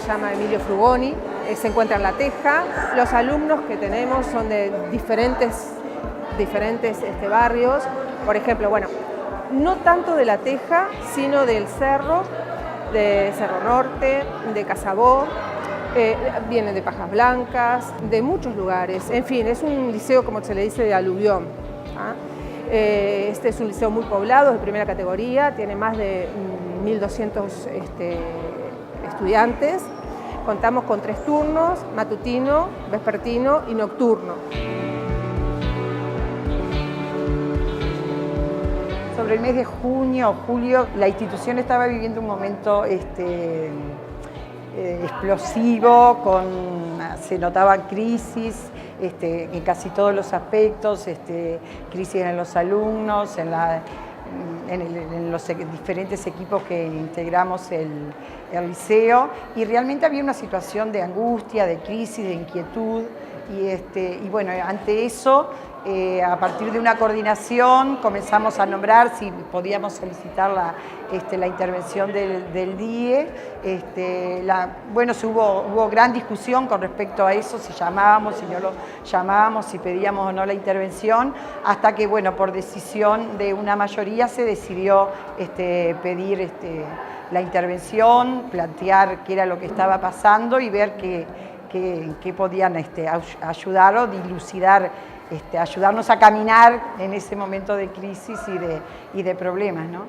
llama Emilio Frugoni, se encuentra en La Teja. Los alumnos que tenemos son de diferentes barrios, por ejemplo, bueno, no tanto de La Teja, sino del Cerro, de Cerro Norte, de Casabó, vienen de Pajas Blancas, de muchos lugares. En fin, es un liceo, como se le dice, de aluvión. Este es un liceo muy poblado, de primera categoría, tiene más de 1.200 estudiantes. Contamos con 3 turnos, matutino, vespertino y nocturno. Sobre el mes de junio o julio, la institución estaba viviendo un momento explosivo, se notaban crisis en casi todos los aspectos, crisis en los alumnos, en los diferentes equipos que integramos el liceo, y realmente había una situación de angustia, de crisis, de inquietud, y bueno, ante eso, a partir de una coordinación comenzamos a nombrar si podíamos solicitar la intervención del DIE. Bueno, hubo gran discusión con respecto a eso, si llamábamos, si no lo llamábamos, si pedíamos o no la intervención, hasta que, bueno, por decisión de una mayoría se decidió pedir la intervención, plantear qué era lo que estaba pasando y ver qué podían ayudar o dilucidar, ayudarnos a caminar en ese momento de crisis y de problemas, ¿no?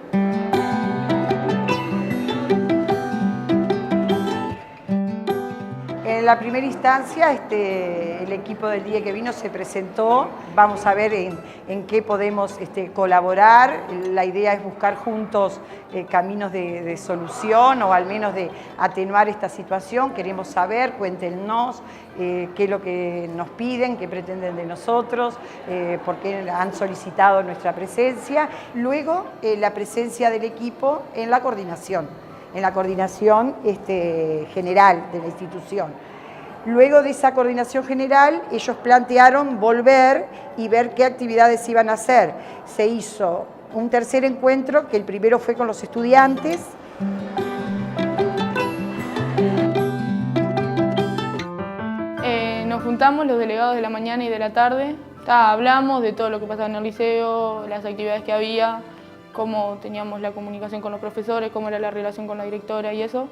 En la primera instancia, el equipo del DIE que vino se presentó. Vamos a ver en qué podemos colaborar. La idea es buscar juntos caminos de solución o al menos de atenuar esta situación. Queremos saber, cuéntenos qué es lo que nos piden, qué pretenden de nosotros, por qué han solicitado nuestra presencia. Luego, la presencia del equipo en la coordinación general de la institución. Luego de esa coordinación general, ellos plantearon volver y ver qué actividades iban a hacer. Se hizo un tercer encuentro, que el primero fue con los estudiantes. Nos juntamos los delegados de la mañana y de la tarde. Hablamos de todo lo que pasaba en el liceo, las actividades que había, cómo teníamos la comunicación con los profesores, cómo era la relación con la directora y eso.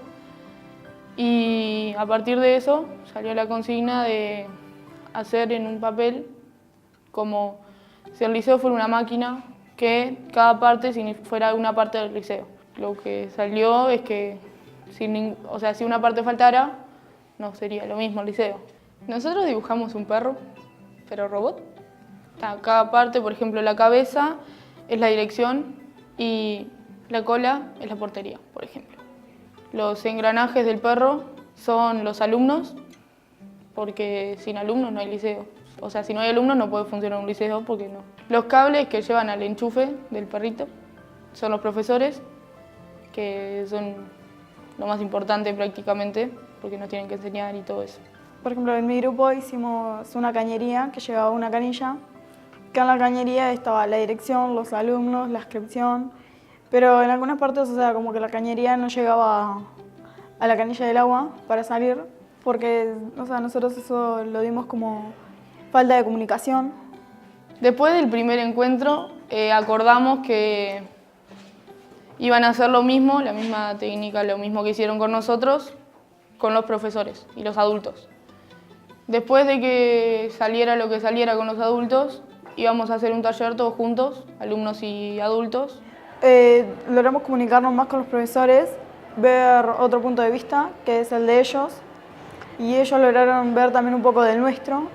Y a partir de eso salió la consigna de hacer en un papel como si el liceo fuera una máquina, que cada parte fuera una parte del liceo. Lo que salió es que si una parte faltara, no sería lo mismo el liceo. Nosotros dibujamos un perro, pero robot. Cada parte, por ejemplo, la cabeza es la dirección y la cola es la portería, por ejemplo. Los engranajes del perro son los alumnos, porque sin alumnos no hay liceo. O sea, si no hay alumnos no puede funcionar un liceo, porque no. Los cables que llevan al enchufe del perrito son los profesores, que son lo más importante prácticamente, porque nos tienen que enseñar y todo eso. Por ejemplo, en mi grupo hicimos una cañería que llevaba una canilla, que en la cañería estaba la dirección, los alumnos, la inscripción, pero en algunas partes, o sea, como que la cañería no llegaba a la canilla del agua para salir, porque, o sea, nosotros eso lo dimos como falta de comunicación. Después del primer encuentro, acordamos que iban a hacer lo mismo, la misma técnica, lo mismo que hicieron con nosotros, con los profesores y los adultos. Después de que saliera lo que saliera con los adultos, íbamos a hacer un taller todos juntos, alumnos y adultos. Logramos comunicarnos más con los profesores, ver otro punto de vista, que es el de ellos, y ellos lograron ver también un poco del nuestro,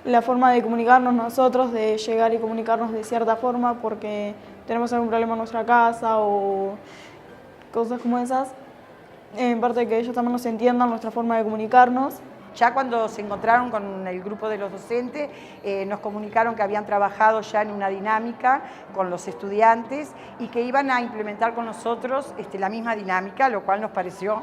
la forma de comunicarnos nosotros, de llegar y comunicarnos de cierta forma porque tenemos algún problema en nuestra casa o cosas como esas. En parte de que ellos también nos entiendan nuestra forma de comunicarnos. Ya cuando se encontraron con el grupo de los docentes, nos comunicaron que habían trabajado ya en una dinámica con los estudiantes y que iban a implementar con nosotros la misma dinámica, lo cual nos pareció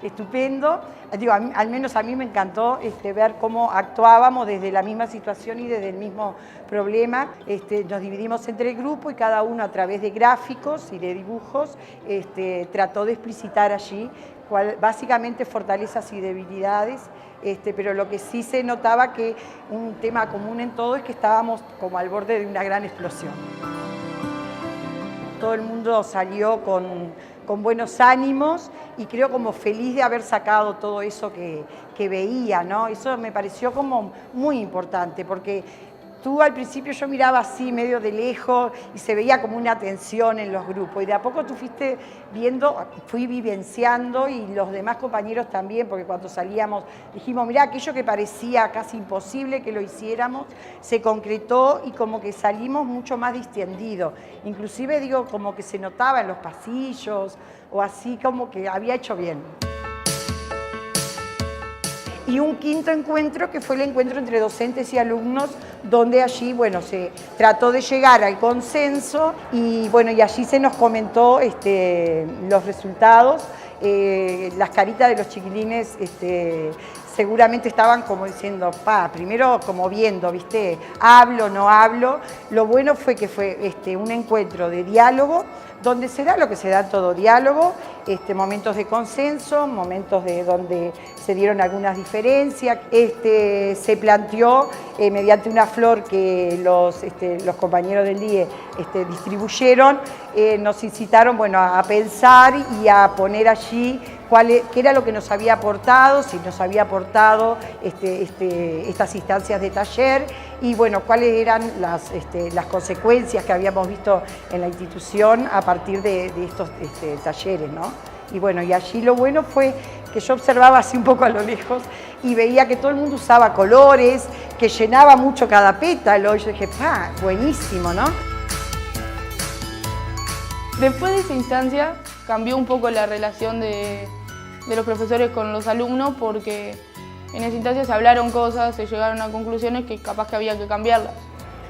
estupendo. Digo, al menos a mí me encantó ver cómo actuábamos desde la misma situación y desde el mismo problema. Nos dividimos entre el grupo y cada uno a través de gráficos y de dibujos trató de explicitar allí básicamente fortalezas y debilidades, pero lo que sí se notaba que un tema común en todo es que estábamos como al borde de una gran explosión. Todo el mundo salió con buenos ánimos y creo como feliz de haber sacado todo eso que veía, ¿no? Eso me pareció como muy importante, porque tú al principio yo miraba así medio de lejos y se veía como una tensión en los grupos y de a poco tú fuiste viendo, fui vivenciando y los demás compañeros también, porque cuando salíamos dijimos, mirá, aquello que parecía casi imposible que lo hiciéramos, se concretó y como que salimos mucho más distendidos. Inclusive digo, como que se notaba en los pasillos o así como que había hecho bien. Y un quinto encuentro que fue el encuentro entre docentes y alumnos, donde allí, bueno, se trató de llegar al consenso y, bueno, y allí se nos comentó los resultados. Las caritas de los chiquilines seguramente estaban como diciendo, primero como viendo, ¿viste? Hablo, no hablo. Lo bueno fue que fue un encuentro de diálogo, donde se da lo que se da en todo diálogo, momentos de consenso, momentos donde se dieron algunas diferencias. Se planteó mediante una flor que los compañeros del DIE distribuyeron, nos incitaron, bueno, a pensar y a poner allí qué era lo que nos había aportado, si nos había aportado estas instancias de taller y bueno, cuáles eran las consecuencias que habíamos visto en la institución a partir de estos talleres, ¿no? Y bueno, y allí lo bueno fue que yo observaba así un poco a lo lejos y veía que todo el mundo usaba colores, que llenaba mucho cada pétalo y yo dije, buenísimo, ¿no? Después de esa instancia cambió un poco la relación de los profesores con los alumnos porque en esa instancia se hablaron cosas, se llegaron a conclusiones que capaz que había que cambiarlas.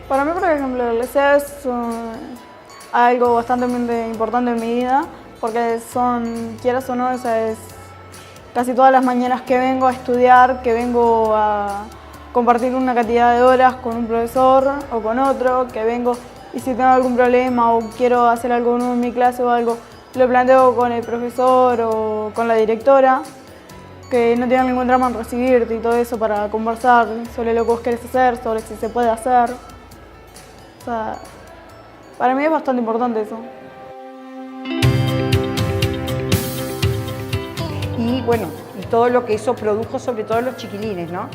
Para mí, por ejemplo, el liceo es algo bastante importante en mi vida porque quieras o no, esa es casi todas las mañanas que vengo a estudiar, que vengo a compartir una cantidad de horas con un profesor o con otro, que vengo y si tengo algún problema o quiero hacer algo nuevo en mi clase o algo, lo planteo con el profesor o con la directora, que no tienen ningún drama en recibirte y todo eso para conversar sobre lo que vos querés hacer, sobre si se puede hacer. O sea, para mí es bastante importante eso. Y bueno, y todo lo que eso produjo sobre todo los chiquilines, ¿no?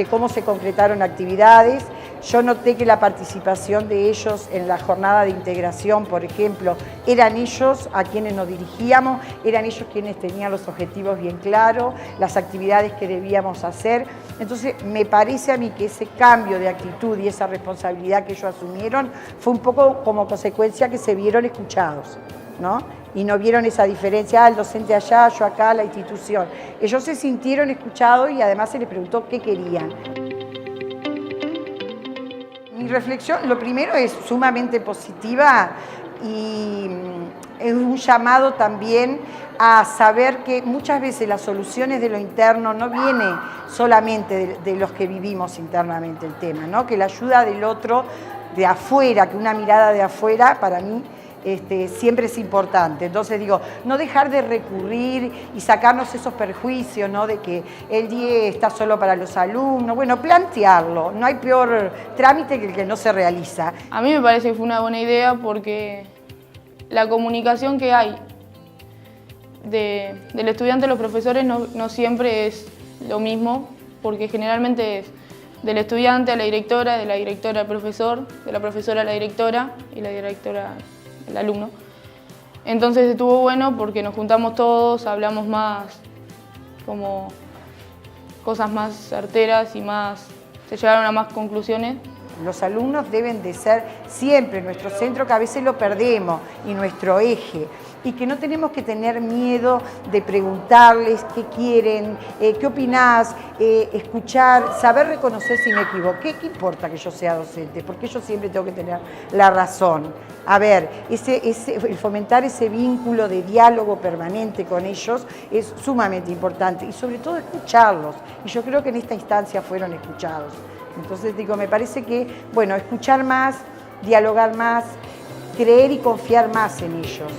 Cómo se concretaron actividades. Yo noté que la participación de ellos en la jornada de integración, por ejemplo, eran ellos a quienes nos dirigíamos, eran ellos quienes tenían los objetivos bien claros, las actividades que debíamos hacer. Entonces, me parece a mí que ese cambio de actitud y esa responsabilidad que ellos asumieron fue un poco como consecuencia que se vieron escuchados, ¿no? Y no vieron esa diferencia, el docente allá, yo acá, la institución. Ellos se sintieron escuchados y además se les preguntó qué querían. Mi reflexión, lo primero es sumamente positiva y es un llamado también a saber que muchas veces las soluciones de lo interno no vienen solamente de los que vivimos internamente el tema, ¿no? Que la ayuda del otro, de afuera, que una mirada de afuera, para mí, siempre es importante. Entonces digo, no dejar de recurrir y sacarnos esos perjuicios, ¿no? De que el DIE está solo para los alumnos. Bueno, plantearlo. No hay peor trámite que el que no se realiza. A mí me parece que fue una buena idea porque la comunicación que hay del estudiante a los profesores no siempre es lo mismo, porque generalmente es del estudiante a la directora, de la directora al profesor, de la profesora a la directora y la directora al alumno. Entonces estuvo bueno porque nos juntamos todos, hablamos más, como cosas más certeras y se llegaron a más conclusiones. Los alumnos deben de ser siempre nuestro centro, que a veces lo perdemos, y nuestro eje. Y que no tenemos que tener miedo de preguntarles qué quieren, qué opinás, escuchar, saber reconocer si me equivoqué. ¿Qué importa que yo sea docente? Porque yo siempre tengo que tener la razón. A ver, el fomentar ese vínculo de diálogo permanente con ellos es sumamente importante y sobre todo escucharlos. Y yo creo que en esta instancia fueron escuchados. Entonces digo, me parece que, bueno, escuchar más, dialogar más, creer y confiar más en ellos.